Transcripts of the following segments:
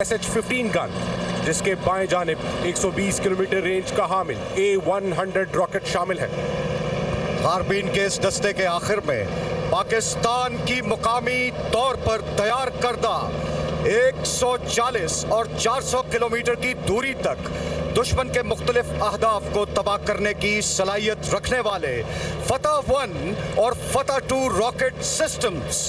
SH-15 gun, जिसके बाएं जानिब 120 किलोमीटर रेंज का हामिल A-100 रॉकेट शामिल है। कारबीन के इस दस्ते के आखिर में पाकिस्तान की मुकामी तौर पर तैयार करदा 140 और 400 किलोमीटर की दूरी तक दुश्मन के मुख्तलिफ अहदाफ को तबाह करने की सलाहियत रखने वाले फतह 1 और फतह 2 रॉकेट सिस्टम्स,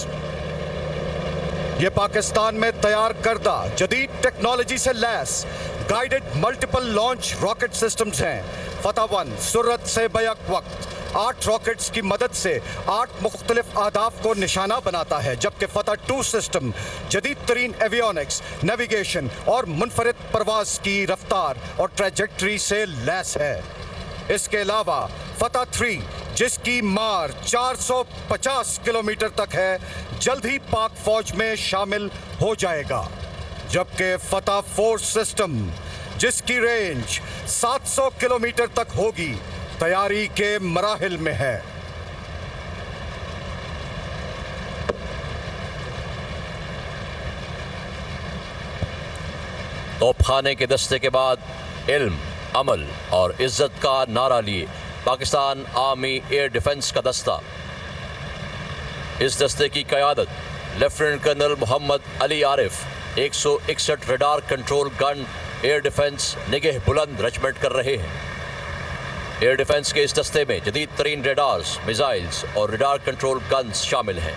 ये पाकिस्तान में तैयार करदा जदीद टेक्नोलॉजी से लैस guided multiple launch rocket systems हैं। फतह 1 सुरत से बैक वक्त 8 रॉकेट्स की मदद से 8 मुख्तलिफ अहदाफ को निशाना बनाता है, जबकि फतह 2 सिस्टम जदीद तरीन एवियोनिक्स, नेविगेशन और मुनफरिद परवाज की रफ्तार और ट्रैजेक्टरी से लैस है। इसके अलावा फतह 3, जिसकी मार 450 किलोमीटर तक है, जल्द ही पाक फौज में शामिल हो जाएगा, जबकि फतह 4 सिस्टम, जिसकी रेंज 700 किलोमीटर तक होगी, तैयारी के मराहिल में है। तोपखाने के दस्ते के बाद इल्म, अमल और इज्जत का नारा लिए पाकिस्तान आर्मी एयर डिफेंस का दस्ता। इस दस्ते की क़यादत lieutenant colonel Mohammad Ali Arif 161 radar control gun air defence Nigah Buland regiment कर रहे हैं। एयर डिफेंस के इस दस्ते में जदीद तरीन रडार्स, मिसाइल्स और रडार कंट्रोल गन्स शामिल हैं।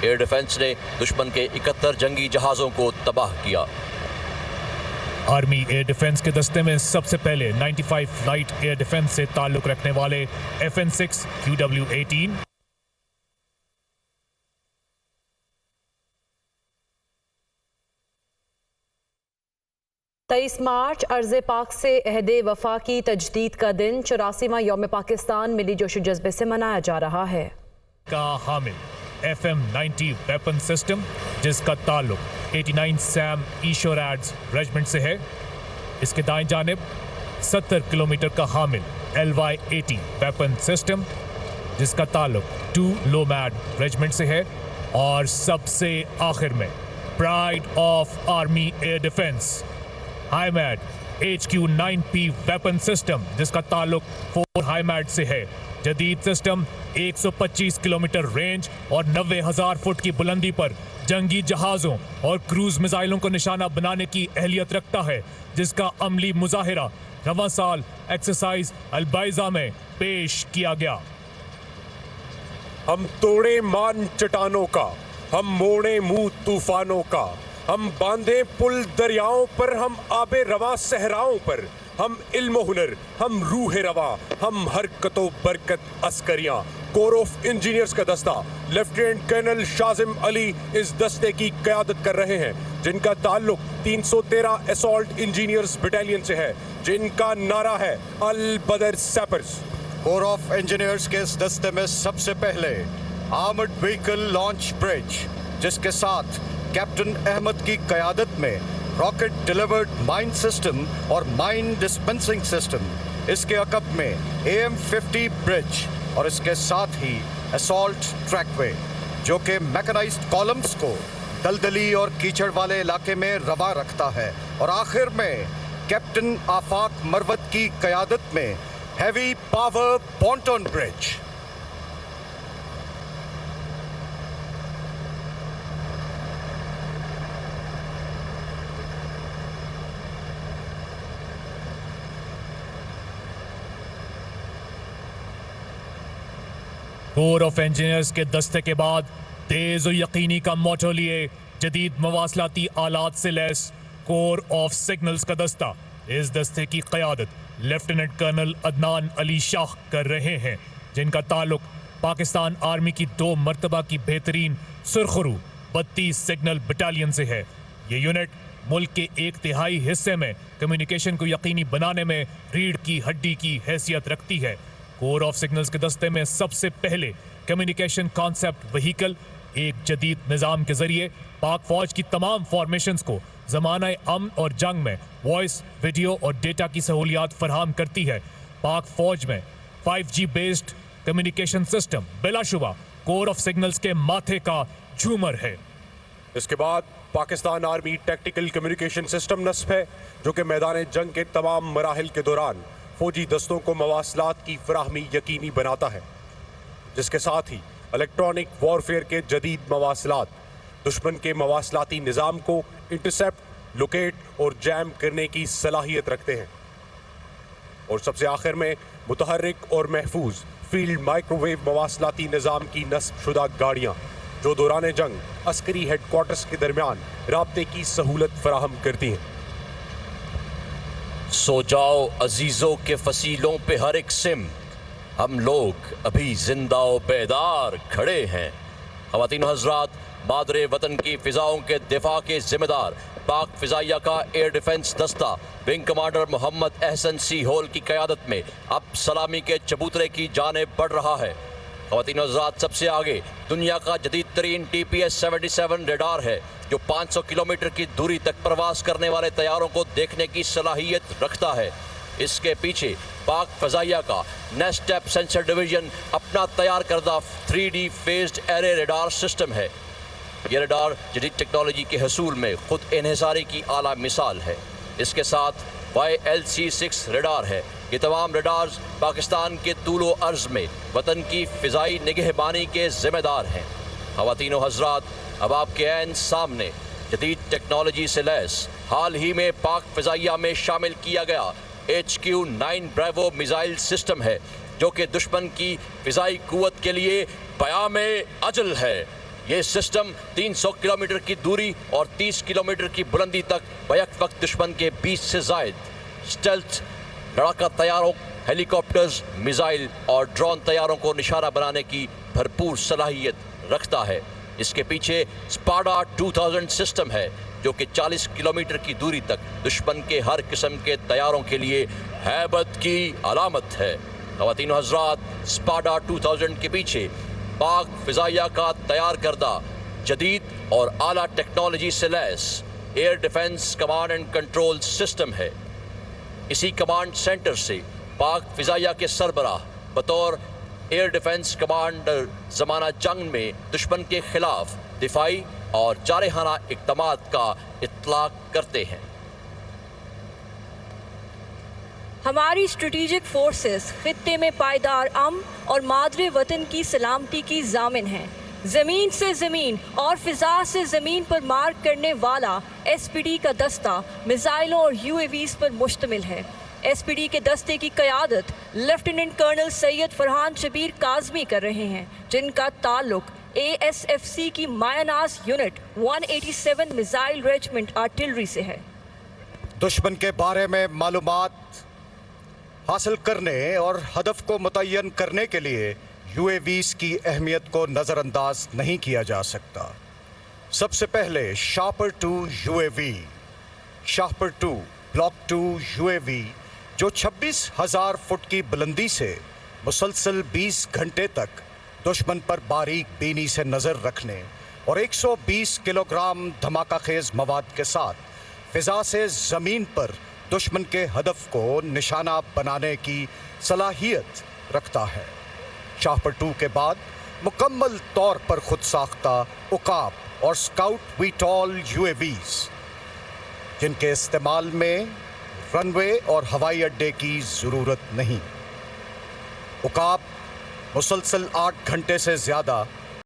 एयर डिफेंस ने दुश्मन के 71 जंगी जहाज़ों को तबाह किया। आर्मी एयर डिफेंस के दस्ते में सबसे पहले 95 लाइट एयर डिफेंस से ताल्लुक रखने वाले FN-6 QW-18, तेईस मार्च अर्ज़े पाक से अहदे वफा की तजदीद का दिन 84वां यौम पाकिस्तान मिली जोशो जज्बे से मनाया जा रहा है। का हामिल FM-90 वेपन सिस्टम, जिसका ताल्लुक 89 सैम ईशोरैड्स रेजिमेंट से है। इसके दाएं जानिब 70 किलोमीटर का हामिल LY-80 वेपन सिस्टम, जिसका ताल्लुक 2 लोमैड रेजिमेंट से है। और सबसे आखिर में pride of army air defence HIMAD HQ-9P weapon system, जिसका ताल्लुक 4 हाईमैड से है। जदीद सिस्टम 125 किलोमीटर रेंज और 90,000 फुट की बुलंदी पर जंगी जहाज़ों और क्रूज मिसाइलों को निशाना बनाने की अहलियत रखता है, जिसका अमली मुजाहिरा रवां साल एक्सरसाइज अलबाइजा में पेश किया गया। हम तोड़े मान चट्टानों का, हम मोड़े मुंह तूफानों का, हम बांधे पुल दरियाओं पर, हम आबे रवा सहराओं पर, हम इल्म हुनर, हम रूह रवा, हम हरकतो बरकत अस्करियां। कोर ऑफ इंजीनियर्स का दस्ता लेफ्टिनेंट कर्नल शाजिम अली इस दस्ते की क़यादत कर रहे हैं, जिनका ताल्लुक 313 असॉल्ट इंजीनियर्स बटालियन से है, जिनका नारा है अल बदर सैपर्स। कोर ऑफ इंजीनियर्स के इस दस्ते में सबसे पहले आर्मर्ड व्हीकल लॉन्च ब्रिज, जिसके साथ कैप्टन अहमद की क़यादत में रॉकेट डिलीवर्ड माइन सिस्टम और माइन डिस्पेंसिंग सिस्टम, इसके अकब में AM-50 ब्रिज और इसके साथ ही असॉल्ट ट्रैकवे, जो कि मैकेनाइज्ड कॉलम्स को दलदली और कीचड़ वाले इलाके में रवा रखता है। और आखिर में कैप्टन आफाक मरवत की क़यादत में heavy power pontoon bridge. Corps of engineers के दस्ते के बाद तेज और यकीनी का मोटो लिए जदीद मवासलाती आलात से लैस कोर ऑफ सिग्नल्स का दस्ता, इस दस्ते की क़यादत लेफ्टिनेंट कर्नल अदनान अली शाह कर रहे हैं, जिनका ताल्लुक पाकिस्तान आर्मी की 2 मरतबा की बेहतरीन सुरखरू 32 सिग्नल बटालियन से है। ये यूनिट मुल्क के 1/3 हिस्से में कम्युनिकेशन को यकीनी बनाने में रीढ़ की हड्डी की हैसियत रखती है। कोर ऑफ सिग्नल्स के दस्ते में सबसे पहले कम्युनिकेशन कॉन्सेप्ट व्हीकल एक जदीद निज़ाम के जरिए पाक फौज की तमाम फॉर्मेशंस को ज़माना अमन और जंग में वॉइस, वीडियो और डेटा की सहूलियात फराहम करती है। पाक फौज में 5G बेस्ड कम्युनिकेशन सिस्टम बिलाशुबा कोर ऑफ सिग्नल्स के माथे का झूमर है। इसके बाद Pakistan army tactical communication system नस्ब है, जो कि मैदान जंग के तमाम मराहिल के दौरान फौजी दस्तों को मवासलात की फराहमी यकीनी बनाता है, जिसके साथ ही इलेक्ट्रॉनिक वॉरफेयर के जदीद मवासलात दुश्मन के मवासलाती निज़ाम को इंटरसेप्ट, लोकेट और जैम करने की सलाहियत रखते हैं। और सबसे आखिर में मुतहर्रिक और महफूज फील्ड माइक्रोवेव मवासलाती निज़ाम की नस्ब शुदा गाड़ियाँ, जो दौरान जंग अस्करी हेडक्वार्टर्स के दरमियान राब्ते की सहूलत फराहम करती हैं। सो जाओ अजीजों के फसीलों पे हर एक सिम, हम लोग अभी जिंदा और बेदार खड़े हैं। ख़वातीन हज़रात, मादरे वतन की फ़िज़ाओं के दिफा के ज़िम्मेदार पाक फ़िज़ाइया का एयर डिफेंस दस्ता विंग कमांडर मोहम्मद अहसन सी होल की क़यादत में अब सलामी के चबूतरे की जानिब बढ़ रहा है। ख़वातीन हज़रात, सबसे आगे दुनिया का जदीद तरीन TPS-77 रेडार है, जो 500 किलोमीटर की दूरी तक प्रवास करने वाले तैयारों को देखने की सलाहियत रखता है। इसके पीछे पाक फ़ज़ाइया का नेस्टेप सेंसर डिवीजन अपना तैयार करदा 3D phased array radar system है। यह रेडार जदीद टेक्नोलॉजी के हसूल में खुद इन्हिसारी की आला मिसाल है। इसके साथ YLC-6 रेडार है। ये तमाम रेडार्स पाकिस्तान के तूलो अर्ज में वतन की फ़िज़ाई निगहबानी के ज़िम्मेदार हैं। ख़वातीनो हज़रात, अब आपके ऐन सामने जदीद टेक्नोलॉजी से लैस हाल ही में पाक फ़िज़ाइया में शामिल किया गया HQ-9 ब्रेवो मिसाइल सिस्टम है, जो कि दुश्मन की फ़िज़ाई क़ुव्वत के लिए क़याम अजल है। ये सिस्टम 300 किलोमीटर की दूरी और 30 किलोमीटर की बुलंदी तक बैक वक्त दुश्मन के 20 से ज़ायद स्टेल्थ लड़ाका तैयारों, हेलीकॉप्टर्स, मिसाइल और ड्रोन तैयारों को निशाना बनाने की भरपूर सलाहियत रखता है। इसके पीछे स्पाडा 2000 सिस्टम है, जो कि 40 किलोमीटर की दूरी तक दुश्मन के हर किस्म के तैयारों के लिए हैबत की अलामत है। ख़वातीन हज़रात, स्पाडा 2000 के पीछे पाक फ़िज़ाइया का तैयार करदा जदीद और आला टेक्नोलॉजी से लैस air defence command and control system है। इसी कमांड सेंटर से पाक फ़िज़ाइया के सरबराह बतौर एयर डिफेंस कमांडर ज़माना जंग में दुश्मन के खिलाफ दिफाई और जारहाना इक़दामात का इत्तलाक़ करते हैं। हमारी स्ट्रेटेजिक फोर्सेस खित्ते में पायदार अमन और मादरे वतन की सलामती की जामिन हैं। ज़मीन से ज़मीन और फ़िज़ा से ज़मीन पर मार करने वाला SPD का दस्ता मिसाइलों और UAVs पर मुश्तमिल है। SPD के दस्ते की क़यादत लेफ्टिनेंट कर्नल सैयद फरहान शबीर काज़मी कर रहे हैं, जिनका ताल्लुक ASFC की मायानाज़ यूनिट 187 मिसाइल रेजिमेंट आर्टिलरी से है। दुश्मन के बारे में मालूमात हासिल करने और हदफ को मुतय्यन करने के लिए UAVs की अहमियत को नज़रअंदाज नहीं किया जा सकता। सबसे पहले शापर 2 UAV, शापर 2 ब्लॉक 2 UAV, जो 26,000 फुट की बुलंदी से मुसलसल 20 घंटे तक दुश्मन पर बारीक बीनी से नज़र रखने और 120 किलोग्राम धमाकाखेज मवाद के साथ फ़िज़ा से ज़मीन पर दुश्मन के हदफ को निशाना बनाने की सलाहियत रखता है। शापर 2 के बाद मुकम्मल तौर पर खुद साख्ता उकाब और स्काउट वीटॉल UAVs, जिनके इस्तेमाल में रनवे और हवाई अड्डे की ज़रूरत नहीं। उकाब मुसलसल 8 घंटे से ज़्यादा